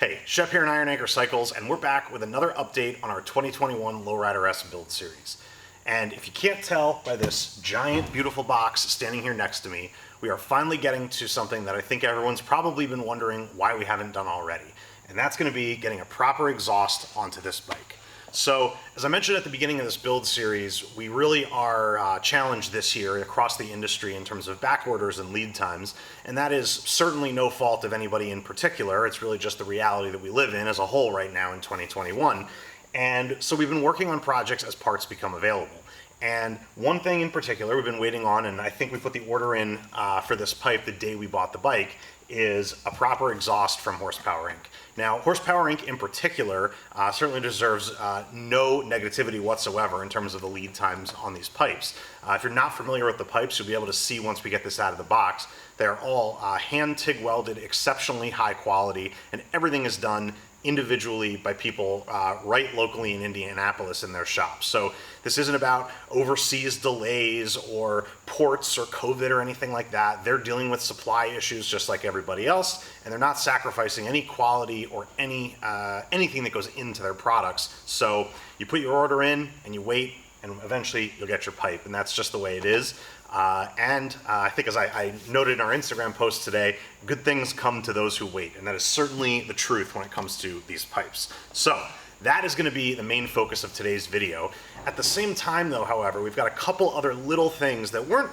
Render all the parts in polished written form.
Hey, Shep here in Iron Anchor Cycles, and we're back with another update on our 2021 Lowrider S build series. And if you can't tell by this giant, beautiful box standing here next to me, we are finally getting to something that I think everyone's probably been wondering why we haven't done already. And that's going to be getting a proper exhaust onto this bike. So, as I mentioned at the beginning of this build series, we really are challenged this year across the industry in terms of back orders and lead times, and that is certainly no fault of anybody in particular. It's really just the reality that we live in as a whole right now in 2021. And so we've been working on projects as parts become available. And one thing in particular we've been waiting on, and I think we put the order in for this pipe the day we bought the bike, is a proper exhaust from Horsepower Inc. Now, Horsepower Inc. in particular certainly deserves no negativity whatsoever in terms of the lead times on these pipes. If you're not familiar with the pipes, you'll be able to see once we get this out of the box. They're all hand TIG welded, exceptionally high quality, and everything is done individually by people right locally in Indianapolis in their shops. So this isn't about overseas delays or ports or COVID or anything like that. They're dealing with supply issues just like everybody else, and they're not sacrificing any quality or anything that goes into their products. So you put your order in and you wait, and eventually you'll get your pipe, and that's just the way it is. I think, as I noted in our Instagram post today, good things come to those who wait, and that is certainly the truth when it comes to these pipes. So that is going to be the main focus of today's video. At the same time though, however, we've got a couple other little things that weren't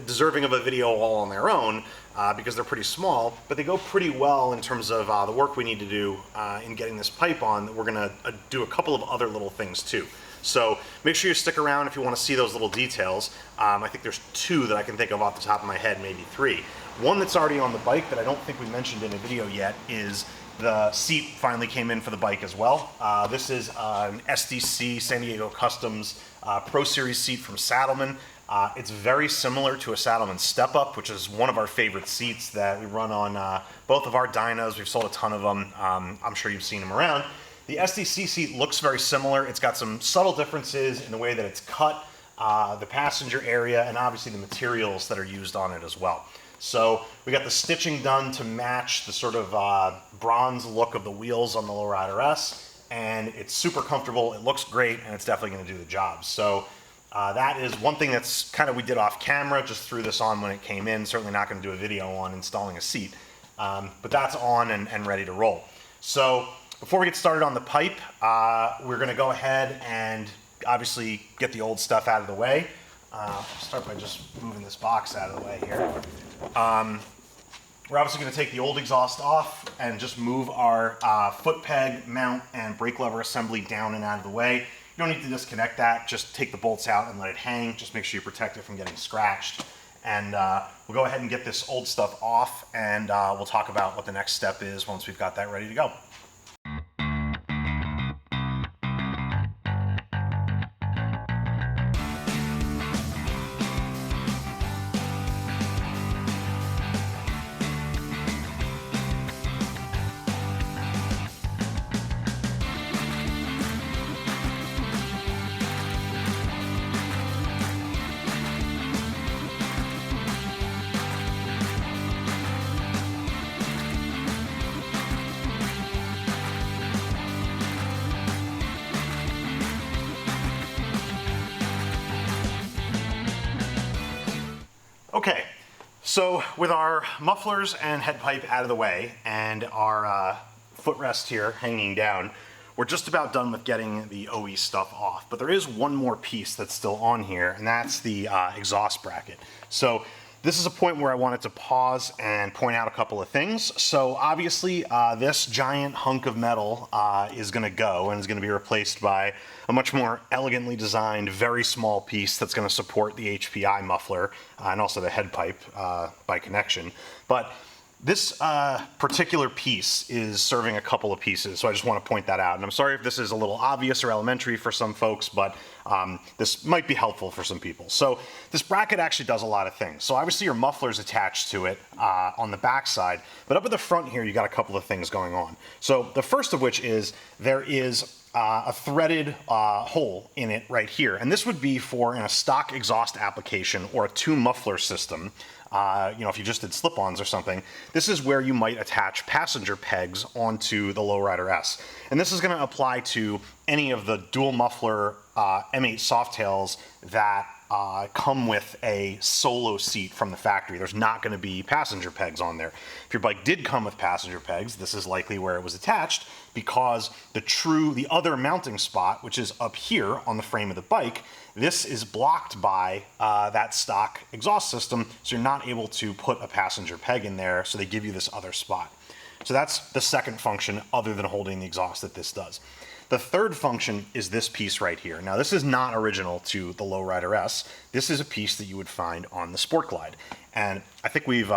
deserving of a video all on their own because they're pretty small, but they go pretty well in terms of the work we need to do in getting this pipe on. We're going to do a couple of other little things too. So make sure you stick around if you want to see those little details. I think there's two that I can think of off the top of my head, maybe three. One that's already on the bike that I don't think we mentioned in a video yet is the seat finally came in for the bike as well. This is an SDC San Diego Customs Pro Series seat from Saddlemen. It's very similar to a Saddlemen Step Up, which is one of our favorite seats that we run on both of our dynos. We've sold a ton of them. I'm sure you've seen them around. The SDC seat looks very similar. It's got some subtle differences in the way that it's cut, the passenger area, and obviously the materials that are used on it as well. So we got the stitching done to match the sort of bronze look of the wheels on the Lowrider S, and it's super comfortable, it looks great, and it's definitely going to do the job. So that is one thing that's kind of we did off camera, just threw this on when it came in. Certainly not going to do a video on installing a seat, but that's on and ready to roll. So before we get started on the pipe, we're going to go ahead and obviously get the old stuff out of the way. I'll start by just moving this box out of the way here. We're obviously going to take the old exhaust off and just move our foot peg, mount, and brake lever assembly down and out of the way. You don't need to disconnect that, just take the bolts out and let it hang. Just make sure you protect it from getting scratched. And we'll go ahead and get this old stuff off, and we'll talk about what the next step is once we've got that ready to go. Okay, so with our mufflers and head pipe out of the way and our footrest here hanging down, we're just about done with getting the OE stuff off. But there is one more piece that's still on here, and that's the exhaust bracket. So this is a point where I wanted to pause and point out a couple of things. So obviously this giant hunk of metal is going to go and is going to be replaced by a much more elegantly designed, very small piece that's going to support the HPI muffler and also the head pipe by connection. But this particular piece is serving a couple of pieces, so I just want to point that out. And I'm sorry if this is a little obvious or elementary for some folks, but this might be helpful for some people. So this bracket actually does a lot of things. So obviously your muffler's attached to it on the back side, but up at the front here you got a couple of things going on. So the first of which is there is a threaded hole in it right here, and this would be for in a stock exhaust application or a two muffler system. if you just did slip-ons or something, this is where you might attach passenger pegs onto the Lowrider S. And this is going to apply to any of the dual muffler M8 Softails that come with a solo seat from the factory. There's not going to be passenger pegs on there. If your bike did come with passenger pegs, this is likely where it was attached, because the other mounting spot, which is up here on the frame of the bike, this is blocked by that stock exhaust system, so you're not able to put a passenger peg in there, so they give you this other spot. So that's the second function other than holding the exhaust that this does. The third function is this piece right here. Now, this is not original to the Lowrider S. This is a piece that you would find on the Sport Glide. And I think we've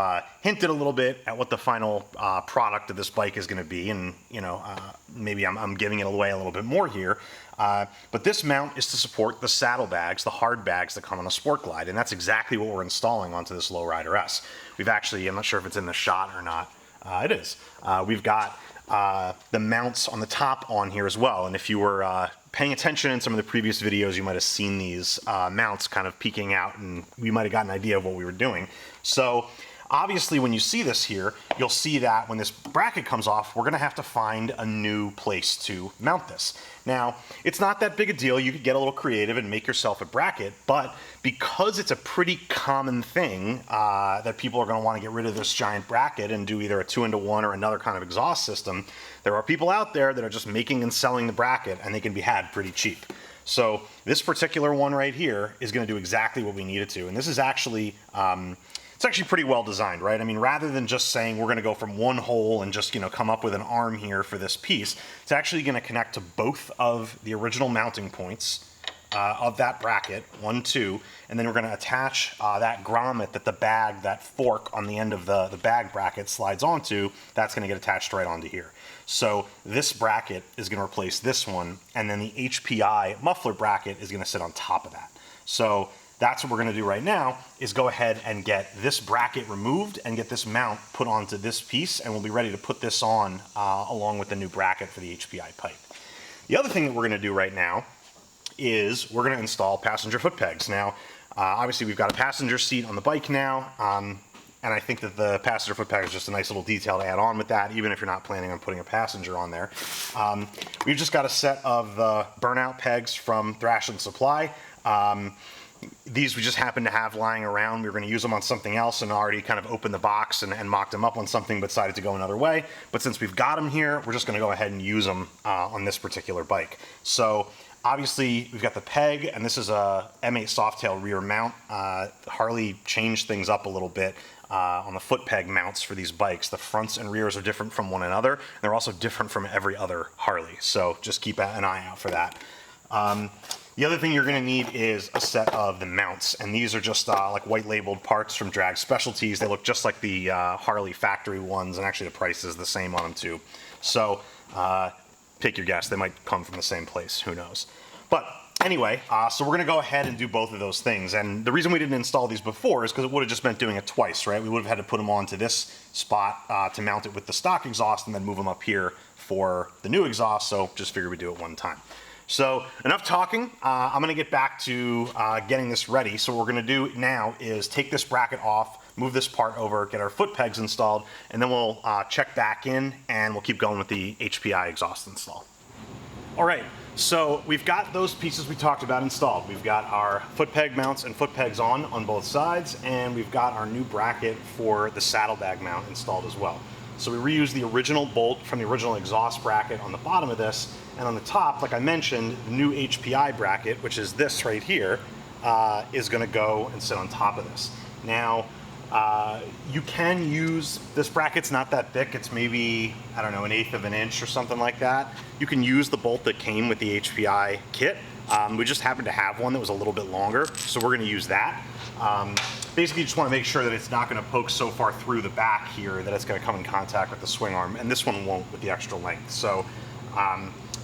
hinted a little bit at what the final product of this bike is going to be. And, maybe I'm giving it away a little bit more here. But this mount is to support the saddlebags, the hard bags that come on a Sport Glide. And that's exactly what we're installing onto this Lowrider S. We've actually, I'm not sure if it's in the shot or not. It is. We've got the mounts on the top on here as well. And if you were paying attention in some of the previous videos, you might have seen these mounts kind of peeking out, and we might have got an idea of what we were doing. So obviously when you see this here, you'll see that when this bracket comes off, we're going to have to find a new place to mount this. Now, it's not that big a deal. You could get a little creative and make yourself a bracket, but because it's a pretty common thing that people are going to want to get rid of this giant bracket and do either a 2-into-1 or another kind of exhaust system, there are people out there that are just making and selling the bracket, and they can be had pretty cheap. So this particular one right here is going to do exactly what we need it to, and this is actually it's actually pretty well designed, right? I mean, rather than just saying we're going to go from one hole and just, come up with an arm here for this piece, it's actually going to connect to both of the original mounting points of that bracket, 1, 2, and then we're going to attach that grommet that fork on the end of the bag bracket slides onto. That's going to get attached right onto here. So this bracket is going to replace this one, and then the HPI muffler bracket is going to sit on top of that. So that's what we're going to do right now, is go ahead and get this bracket removed and get this mount put onto this piece, and we'll be ready to put this on along with the new bracket for the HPI pipe. The other thing that we're going to do right now is we're going to install passenger foot pegs. Now, obviously we've got a passenger seat on the bike now, and I think that the passenger foot peg is just a nice little detail to add on with that, even if you're not planning on putting a passenger on there. We've just got a set of the burnout pegs from Thrash and Supply. These we just happen to have lying around. We were going to use them on something else and already kind of opened the box and mocked them up on something, but decided to go another way. But since we've got them here, we're just going to go ahead and use them on this particular bike. So obviously we've got the peg, and this is a M8 Softail rear mount. Harley changed things up a little bit on the foot peg mounts for these bikes. The fronts and rears are different from one another. And they're also different from every other Harley. So just keep an eye out for that. The other thing you're going to need is a set of the mounts, and these are just like white labeled parts from Drag Specialties. They look just like the Harley factory ones, and actually the price is the same on them too. So take your guess, they might come from the same place, who knows. But anyway, so we're going to go ahead and do both of those things, and the reason we didn't install these before is because it would have just meant doing it twice, right? We would have had to put them onto this spot to mount it with the stock exhaust and then move them up here for the new exhaust, so just figured we'd do it one time. So enough talking. I'm going to get back to getting this ready. So what we're going to do now is take this bracket off, move this part over, get our foot pegs installed, and then we'll check back in and we'll keep going with the HPI exhaust install. All right, so we've got those pieces we talked about installed. We've got our foot peg mounts and foot pegs on both sides, and we've got our new bracket for the saddlebag mount installed as well. So we reused the original bolt from the original exhaust bracket on the bottom of this, and on the top, like I mentioned, the new HPI bracket, which is this right here, is going to go and sit on top of this. Now, you can use, this bracket's not that thick, it's maybe, I don't know, 1/8 of an inch or something like that. You can use the bolt that came with the HPI kit. We just happened to have one that was a little bit longer, so we're going to use that. Basically, you just want to make sure that it's not going to poke so far through the back here that it's going to come in contact with the swing arm, and this one won't with the extra length. So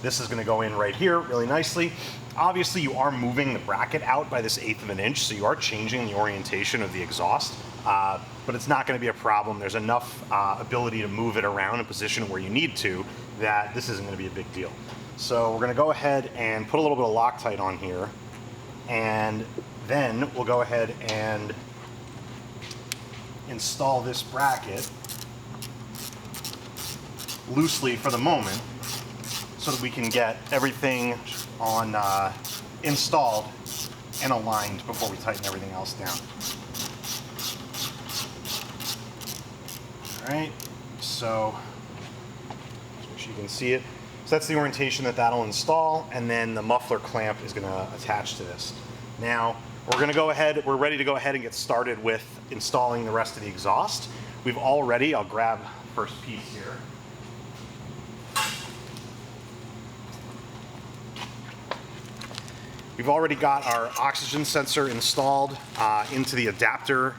this is going to go in right here really nicely. Obviously, you are moving the bracket out by this 1/8 of an inch, so you are changing the orientation of the exhaust, but it's not going to be a problem. There's enough ability to move it around and position it where you need to that this isn't going to be a big deal. So we're going to go ahead and put a little bit of Loctite on here, and then we'll go ahead and install this bracket loosely for the moment so that we can get everything on installed and aligned before we tighten everything else down. All right, so make sure you can see it. So that's the orientation that'll install, and then the muffler clamp is going to attach to this. Now we're ready to go ahead and get started with installing the rest of the exhaust. I'll grab first piece here. We've already got our oxygen sensor installed into the adapter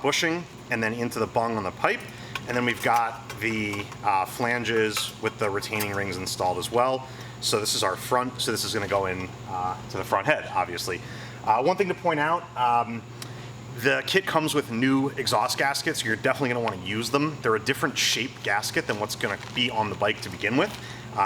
bushing and then into the bung on the pipe. And then we've got the flanges with the retaining rings installed as well. So this is our front, so this is going to go in to the front head, obviously. One thing to point out, the kit comes with new exhaust gaskets, so you're definitely going to want to use them. They're a different shaped gasket than what's going to be on the bike to begin with.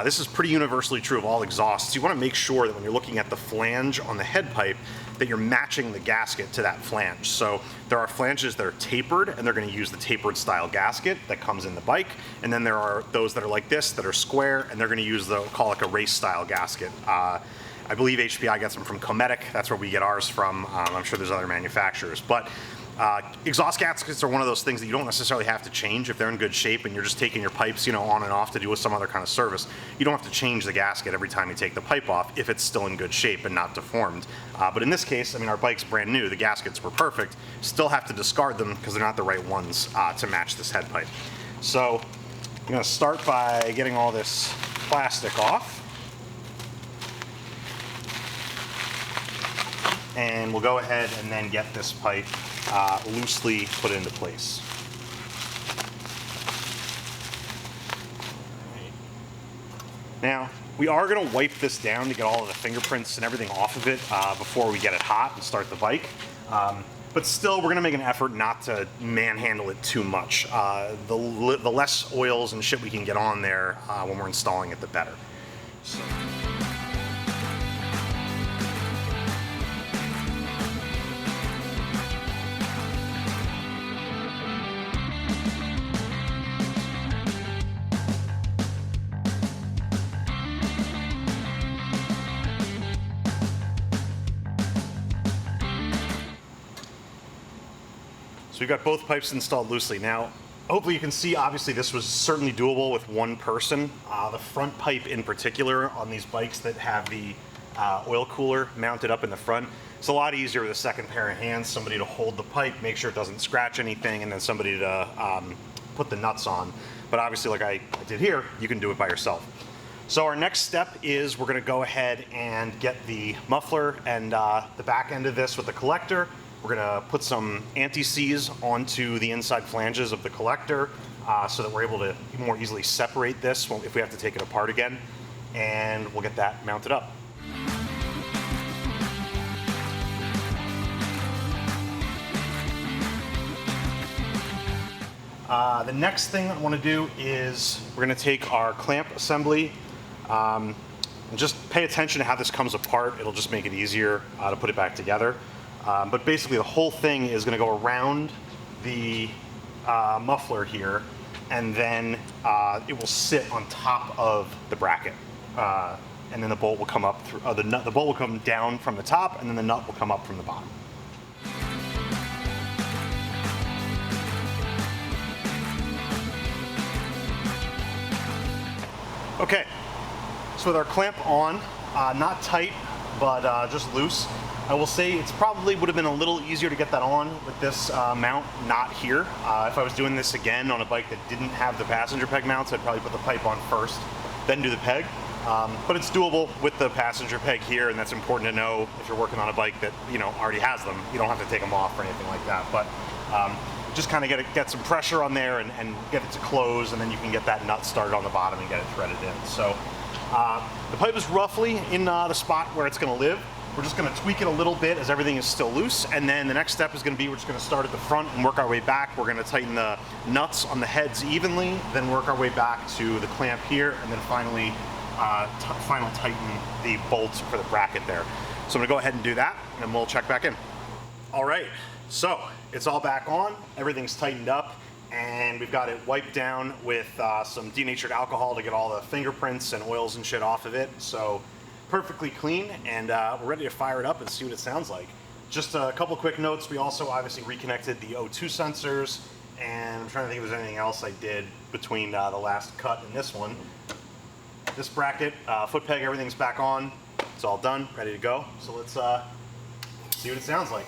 This is pretty universally true of all exhausts. You want to make sure that when you're looking at the flange on the head pipe that you're matching the gasket to that flange. So there are flanges that are tapered, and they're going to use the tapered style gasket that comes in the bike. And then there are those that are like this, that are square, and they're going to use call it a race style gasket. I believe HPI gets them from Cometic. That's where we get ours from. I'm sure there's other manufacturers. But exhaust gaskets are one of those things that you don't necessarily have to change if they're in good shape and you're just taking your pipes, on and off to do with some other kind of service. You don't have to change the gasket every time you take the pipe off if it's still in good shape and not deformed. But in this case, our bike's brand new. The gaskets were perfect. Still have to discard them because they're not the right ones to match this head pipe. So I'm going to start by getting all this plastic off. And we'll go ahead and then get this pipe loosely put into place. Now, we are going to wipe this down to get all of the fingerprints and everything off of it before we get it hot and start the bike. But still, we're going to make an effort not to manhandle it too much. The less oils and shit we can get on there when we're installing it, the better. So. So we've got both pipes installed loosely. Now, hopefully you can see, obviously this was certainly doable with one person. The front pipe in particular on these bikes that have the oil cooler mounted up in the front, it's a lot easier with a second pair of hands, somebody to hold the pipe, make sure it doesn't scratch anything, and then somebody to put the nuts on. But obviously, like I did here, you can do it by yourself. So our next step is we're going to go ahead and get the muffler and the back end of this with the collector. We're going to put some anti-seize onto the inside flanges of the collector so that we're able to more easily separate this if we have to take it apart again. And we'll get that mounted up. The next thing I want to do is we're going to take our clamp assembly and just pay attention to how this comes apart. It'll just make it easier to put it back together. But basically the whole thing is going to go around the muffler here, and then it will sit on top of the bracket. And then the bolt will come up through, the bolt will come down from the top, and then the nut will come up from the bottom. Okay, so with our clamp on, not tight, but just loose, I will say it's probably would have been a little easier to get that on with this mount not here. If I was doing this again on a bike that didn't have the passenger peg mounts, I'd probably put the pipe on first, then do the peg. But it's doable with the passenger peg here, and that's important to know if you're working on a bike that already has them. You don't have to take them off or anything like that. But just kind of get some pressure on there and get it to close, and then you can get that nut started on the bottom and get it threaded in. So the pipe is roughly in the spot where it's going to live. We're just going to tweak it a little bit as everything is still loose, and then the next step is going to be we're just going to start at the front and work our way back. We're going to tighten the nuts on the heads evenly, then work our way back to the clamp here, and then finally tighten the bolts for the bracket there. So I'm going to go ahead and do that, and we'll check back in. All right, so it's all back on, everything's tightened up, and we've got it wiped down with some denatured alcohol to get all the fingerprints and oils and shit off of it. So perfectly clean, and we're ready to fire it up and see what it sounds like. Just a couple quick notes. We also obviously reconnected the O2 sensors, and I'm trying to think if there's anything else I did between the last cut and this one. This bracket, foot peg, everything's back on. It's all done, ready to go. So let's see what it sounds like.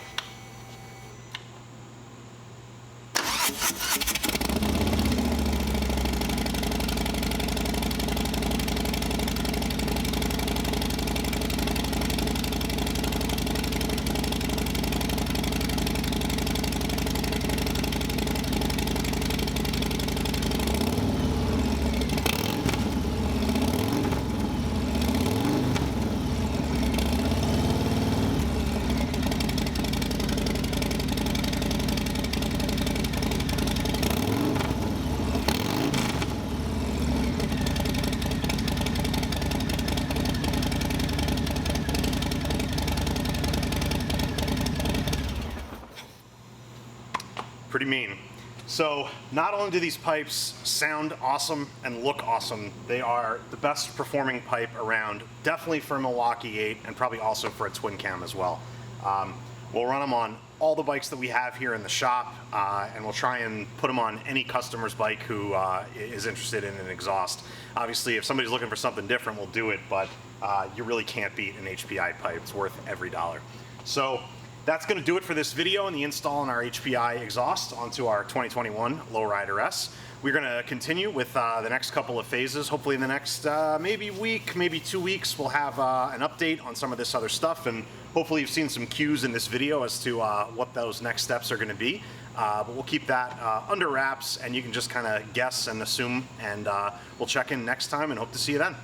Pretty mean. So not only do these pipes sound awesome and look awesome, they are the best performing pipe around, definitely for a Milwaukee 8 and probably also for a twin cam as well. We'll run them on all the bikes that we have here in the shop, and we'll try and put them on any customer's bike who is interested in an exhaust. Obviously, if somebody's looking for something different, we'll do it, but you really can't beat an HPI pipe. It's worth every dollar. So that's going to do it for this video and the install on our HPI exhaust onto our 2021 Lowrider S. We're going to continue with the next couple of phases. Hopefully in the next maybe week, maybe 2 weeks, we'll have an update on some of this other stuff, and hopefully you've seen some cues in this video as to what those next steps are going to be. But we'll keep that under wraps, and you can just kind of guess and assume, and we'll check in next time and hope to see you then.